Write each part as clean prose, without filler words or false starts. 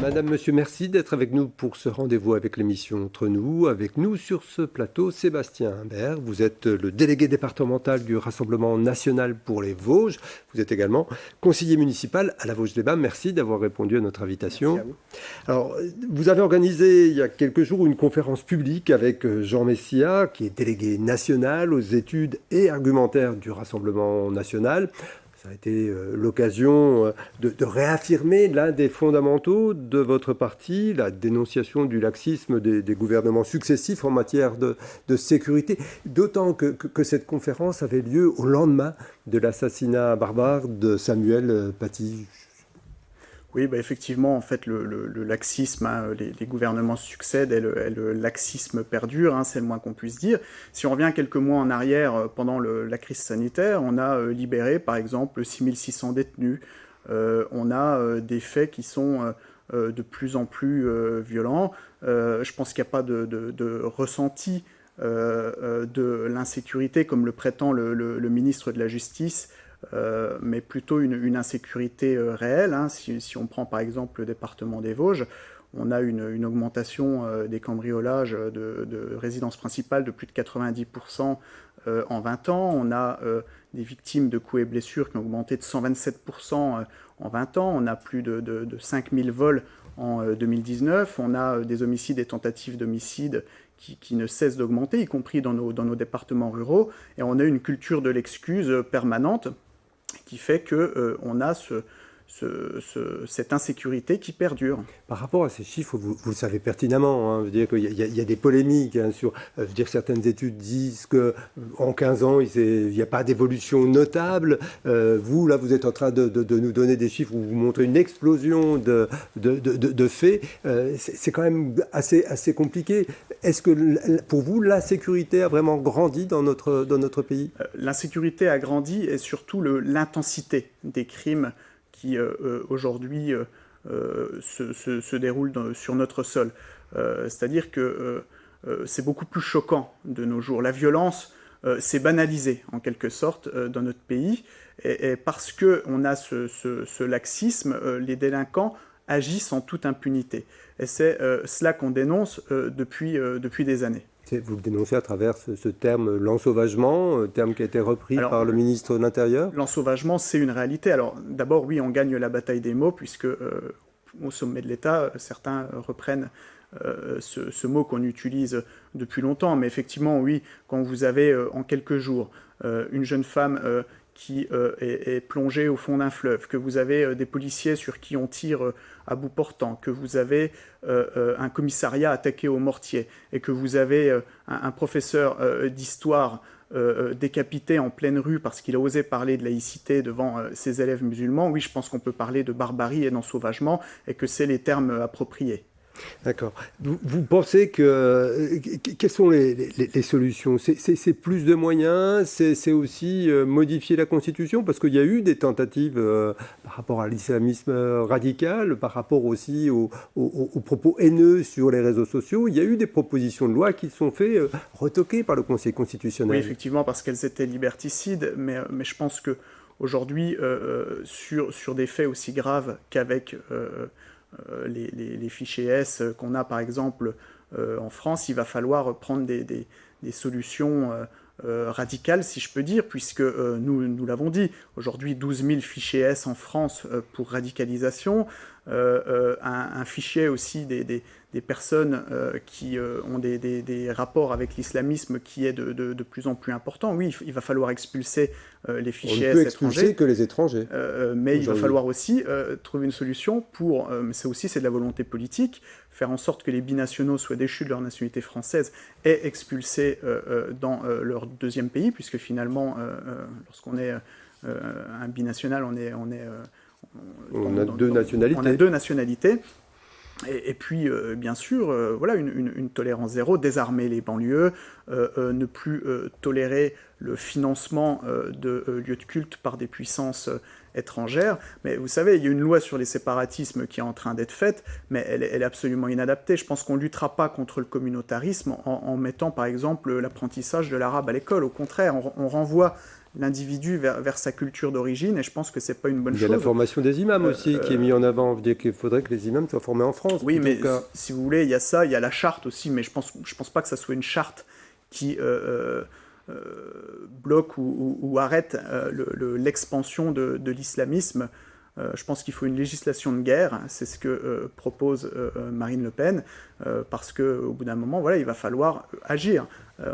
Madame, Monsieur, merci d'être avec nous pour ce rendez-vous avec l'émission Entre nous. Avec nous sur ce plateau, Sébastien Imbert. Vous êtes le délégué départemental du Rassemblement national pour les Vosges. Vous êtes également conseiller municipal à la Vosges-les-Bains. Merci d'avoir répondu à notre invitation. Merci à vous. Alors, vous avez organisé il y a quelques jours une conférence publique avec Jean Messia, qui est délégué national aux études et argumentaires du Rassemblement national. Ça a été l'occasion de réaffirmer l'un des fondamentaux de votre parti, la dénonciation du laxisme des gouvernements successifs en matière de sécurité, d'autant que cette conférence avait lieu au lendemain de l'assassinat barbare de Samuel Paty. Oui, effectivement, en fait, le laxisme, les gouvernements succèdent et le laxisme perdure, c'est le moins qu'on puisse dire. Si on revient quelques mois en arrière, pendant la crise sanitaire, on a libéré, par exemple, 6600 détenus. On a des faits qui sont de plus en plus violents. Je pense qu'il n'y a pas de ressenti de l'insécurité, comme le prétend le ministre de la Justice, mais plutôt une insécurité réelle. Si on prend par exemple le département des Vosges, on a une augmentation des cambriolages de résidences principales de plus de 90% en 20 ans. On a des victimes de coups et blessures qui ont augmenté de 127% en 20 ans. On a plus de 5000 vols en 2019. On a des homicides et tentatives d'homicide qui ne cessent d'augmenter, y compris dans nos départements ruraux. Et on a une culture de l'excuse permanente qui fait qu'on a cette insécurité qui perdure. Par rapport à ces chiffres, vous le savez pertinemment, je veux dire qu'il y a des polémiques sur, je veux dire, certaines études disent qu'en 15 ans, il n'y a pas d'évolution notable. Vous, là, vous êtes en train de nous donner des chiffres où vous montrez une explosion de faits. C'est quand même assez compliqué. Est-ce que, pour vous, l'insécurité a vraiment grandi dans notre pays ? L'insécurité a grandi et surtout l'intensité des crimes qui aujourd'hui se déroulent sur notre sol. C'est-à-dire que c'est beaucoup plus choquant de nos jours. La violence s'est banalisée en quelque sorte dans notre pays et parce qu'on a ce laxisme, les délinquants agissent en toute impunité. Et c'est cela qu'on dénonce depuis des années. Vous le dénoncez à travers ce terme l'ensauvagement, terme qui a été repris par le ministre de l'Intérieur. L'ensauvagement, c'est une réalité. Alors d'abord, oui, on gagne la bataille des mots, puisque au sommet de l'État, certains reprennent ce mot qu'on utilise depuis longtemps. Mais effectivement, oui, quand vous avez en quelques jours une jeune femme qui est plongée au fond d'un fleuve, que vous avez des policiers sur qui on tire à bout portant, que vous avez un commissariat attaqué au mortier et que vous avez un professeur d'histoire décapité en pleine rue parce qu'il a osé parler de laïcité devant ses élèves musulmans, oui, je pense qu'on peut parler de barbarie et d'ensauvagement et que c'est les termes appropriés. D'accord. Vous pensez quelles sont les solutions ? C'est plus de moyens, c'est aussi modifier la Constitution, parce qu'il y a eu des tentatives par rapport à l'islamisme radical, par rapport aussi aux propos haineux sur les réseaux sociaux. Il y a eu des propositions de loi qui sont faites retoquer par le Conseil constitutionnel. Oui, effectivement, parce qu'elles étaient liberticides, mais je pense qu'aujourd'hui, sur des faits aussi graves qu'avec les fichiers S qu'on a par exemple en France, il va falloir prendre des solutions radicales, si je peux dire, puisque nous l'avons dit, aujourd'hui 12 000 fichiers S en France pour radicalisation, un fichier aussi des personnes qui ont des rapports avec l'islamisme qui est de plus en plus important. Oui, il va falloir expulser les fichiers S étrangers. On ne peut expulser que les étrangers. Mais il va falloir aussi trouver une solution pour, mais c'est de la volonté politique, faire en sorte que les binationaux soient déchus de leur nationalité française et expulsés dans leur deuxième pays, puisque finalement, lorsqu'on est un binational, on a deux nationalités. On a deux nationalités. Et puis, bien sûr, voilà, une tolérance zéro, désarmer les banlieues, ne plus tolérer le financement de lieux de culte par des puissances étrangères. Mais vous savez, il y a une loi sur les séparatismes qui est en train d'être faite, mais elle est absolument inadaptée. Je pense qu'on ne luttera pas contre le communautarisme en mettant, par exemple, l'apprentissage de l'arabe à l'école. Au contraire, on renvoie l'individu vers sa culture d'origine, et je pense que c'est pas une bonne chose. Il y a la formation des imams aussi qui est mise en avant. Vous dites qu'il faudrait que les imams soient formés en France. Oui, mais si vous voulez, il y a ça, il y a la charte aussi, mais je pense pas que ça soit une charte qui bloque ou arrête l'expansion de l'islamisme. Je pense qu'il faut une législation de guerre, c'est ce que propose Marine Le Pen, parce qu'au bout d'un moment, voilà, il va falloir agir.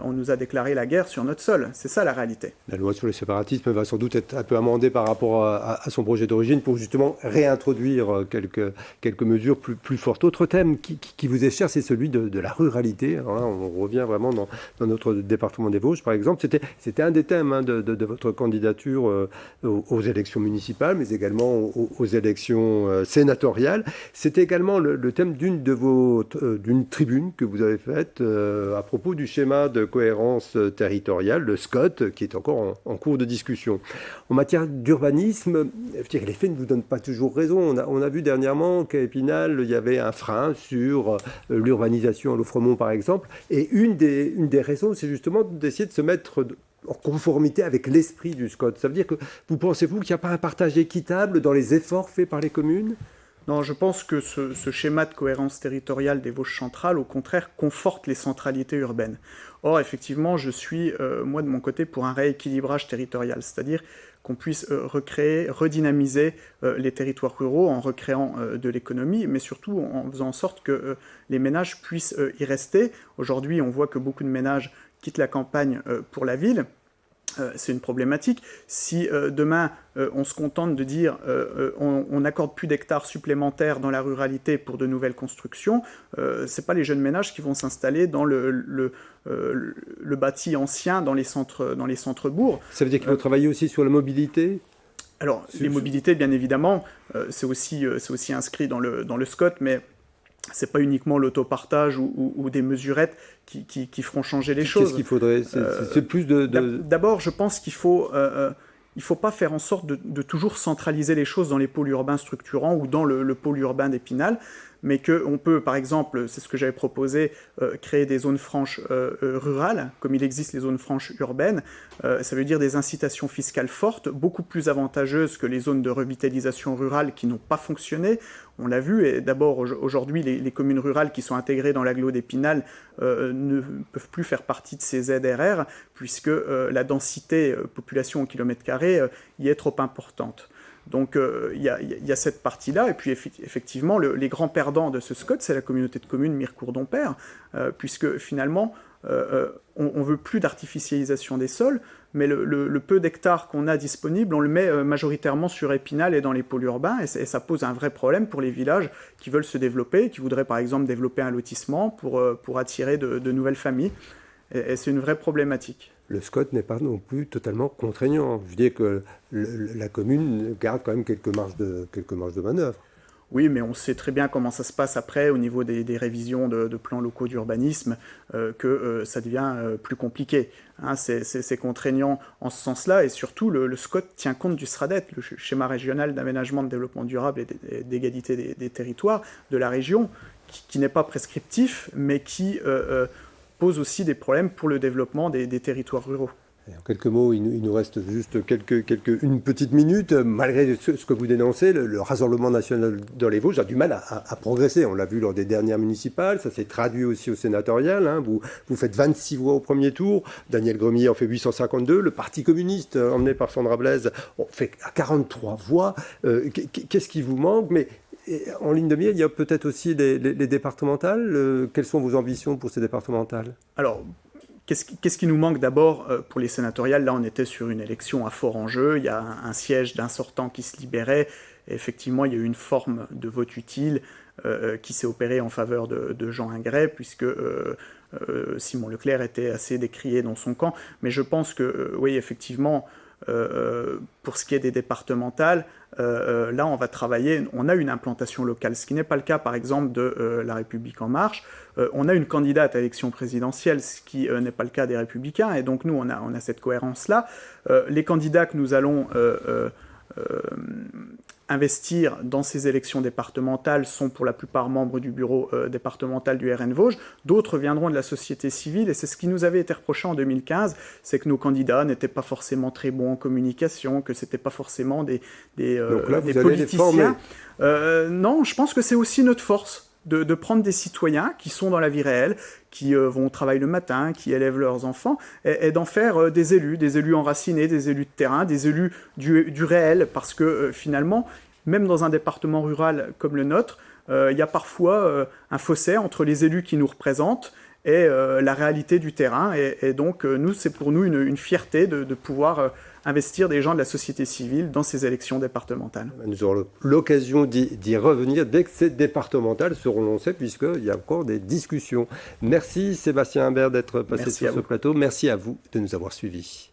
On nous a déclaré la guerre sur notre sol, c'est ça la réalité. La loi sur le séparatisme va sans doute être un peu amendée par rapport à son projet d'origine pour justement réintroduire quelques mesures plus fortes. Autre thème qui vous est cher, c'est celui de la ruralité. Alors là, on revient vraiment dans notre département des Vosges, par exemple. C'était un des thèmes de votre candidature aux élections municipales, mais également aux élections sénatoriales. C'était également le thème d'une tribune que vous avez faite à propos du schéma de cohérence territoriale, le SCOT, qui est encore en cours de discussion. En matière d'urbanisme, les faits ne vous donnent pas toujours raison. On a vu dernièrement qu'à Épinal, il y avait un frein sur l'urbanisation à Lofremont, par exemple. Et une des raisons, c'est justement d'essayer de se mettre en conformité avec l'esprit du SCOT. Ça veut dire que pensez-vous qu'il n'y a pas un partage équitable dans les efforts faits par les communes ? Non, je pense que ce schéma de cohérence territoriale des Vosges centrales, au contraire, conforte les centralités urbaines. Or, effectivement, je suis, moi, de mon côté, pour un rééquilibrage territorial, c'est-à-dire qu'on puisse redynamiser les territoires ruraux en recréant de l'économie, mais surtout en faisant en sorte que les ménages puissent y rester. Aujourd'hui, on voit que beaucoup de ménages quittent la campagne pour la ville. C'est une problématique. Si demain, on se contente de dire on n'accorde plus d'hectares supplémentaires dans la ruralité pour de nouvelles constructions, ce n'est pas les jeunes ménages qui vont s'installer dans le bâti ancien dans les centres-bourgs. Ça veut dire qu'il faut travailler aussi sur la mobilité ? Alors, les mobilités, bien évidemment, c'est aussi inscrit dans le SCOT, mais c'est pas uniquement l'autopartage ou des mesurettes qui feront changer les choses. Qu'est-ce qu'il faudrait ? C'est plus de... D'abord, je pense qu'il faut pas faire en sorte de toujours centraliser les choses dans les pôles urbains structurants ou dans le pôle urbain d'Épinal, mais qu'on peut, par exemple, c'est ce que j'avais proposé, créer des zones franches rurales, comme il existe les zones franches urbaines. Ça veut dire des incitations fiscales fortes, beaucoup plus avantageuses que les zones de revitalisation rurale qui n'ont pas fonctionné. On l'a vu, et d'abord, aujourd'hui, les communes rurales qui sont intégrées dans l'agglo d'Épinal ne peuvent plus faire partie de ces ZRR, puisque la densité population au kilomètre carré y est trop importante. Donc il y a cette partie-là, et puis effectivement, les grands perdants de ce SCOT, c'est la communauté de communes Mirecourt-Dompierre, puisque finalement, on veut plus d'artificialisation des sols, mais le peu d'hectares qu'on a disponible, on le met majoritairement sur Épinal et dans les pôles urbains, et ça pose un vrai problème pour les villages qui veulent se développer, qui voudraient par exemple développer un lotissement pour attirer de nouvelles familles, et c'est une vraie problématique. Le SCOT n'est pas non plus totalement contraignant. Je dis que la commune garde quand même quelques marges de manœuvre. Oui, mais on sait très bien comment ça se passe après au niveau des révisions de plans locaux d'urbanisme, que ça devient plus compliqué. Hein, c'est contraignant en ce sens-là, et surtout le SCOT tient compte du SRADET, le schéma régional d'aménagement, de développement durable et d'égalité des territoires de la région, qui n'est pas prescriptif, mais qui pose aussi des problèmes pour le développement des territoires ruraux. Et en quelques mots, il nous reste juste une petite minute. Malgré ce que vous dénoncez, le Rassemblement national dans les Vosges a du mal à progresser. On l'a vu lors des dernières municipales, ça s'est traduit aussi au sénatorial. Hein. Vous faites 26 voix au premier tour, Daniel Gremillet en fait 852, le Parti communiste, emmené par Sandra Blaise, fait 43 voix. Qu'est-ce qui vous manque ? Mais en ligne de mire, il y a peut-être aussi les départementales. Quelles sont vos ambitions pour ces départementales ? Alors, qu'est-ce qui nous manque d'abord pour les sénatoriales ? Là, on était sur une élection à fort enjeu. Il y a un siège d'un sortant qui se libérait. Et effectivement, il y a eu une forme de vote utile qui s'est opérée en faveur de Jean Ingray, puisque Simon Leclerc était assez décrié dans son camp. Mais je pense que, oui, effectivement, pour ce qui est des départementales, là on va travailler, on a une implantation locale, ce qui n'est pas le cas par exemple de La République En Marche. On a une candidate à l'élection présidentielle, ce qui n'est pas le cas des Républicains, et donc nous on a cette cohérence-là. Les candidats que nous allons investir dans ces élections départementales sont pour la plupart membres du bureau départemental du RN Vosges. D'autres viendront de la société civile, et c'est ce qui nous avait été reproché en 2015, c'est que nos candidats n'étaient pas forcément très bons en communication, que c'était pas forcément des politiciens. Non, je pense que c'est aussi notre force de prendre des citoyens qui sont dans la vie réelle, qui vont au travail le matin, qui élèvent leurs enfants, et d'en faire des élus enracinés, des élus de terrain, des élus du réel, parce que finalement, même dans un département rural comme le nôtre, il y a parfois un fossé entre les élus qui nous représentent et la réalité du terrain. Et donc, c'est pour nous une fierté de pouvoir investir des gens de la société civile dans ces élections départementales. Nous aurons l'occasion d'y revenir dès que ces départementales seront lancées, puisqu'il y a encore des discussions. Merci Sébastien Imbert d'être passé sur ce plateau. Merci à vous de nous avoir suivis.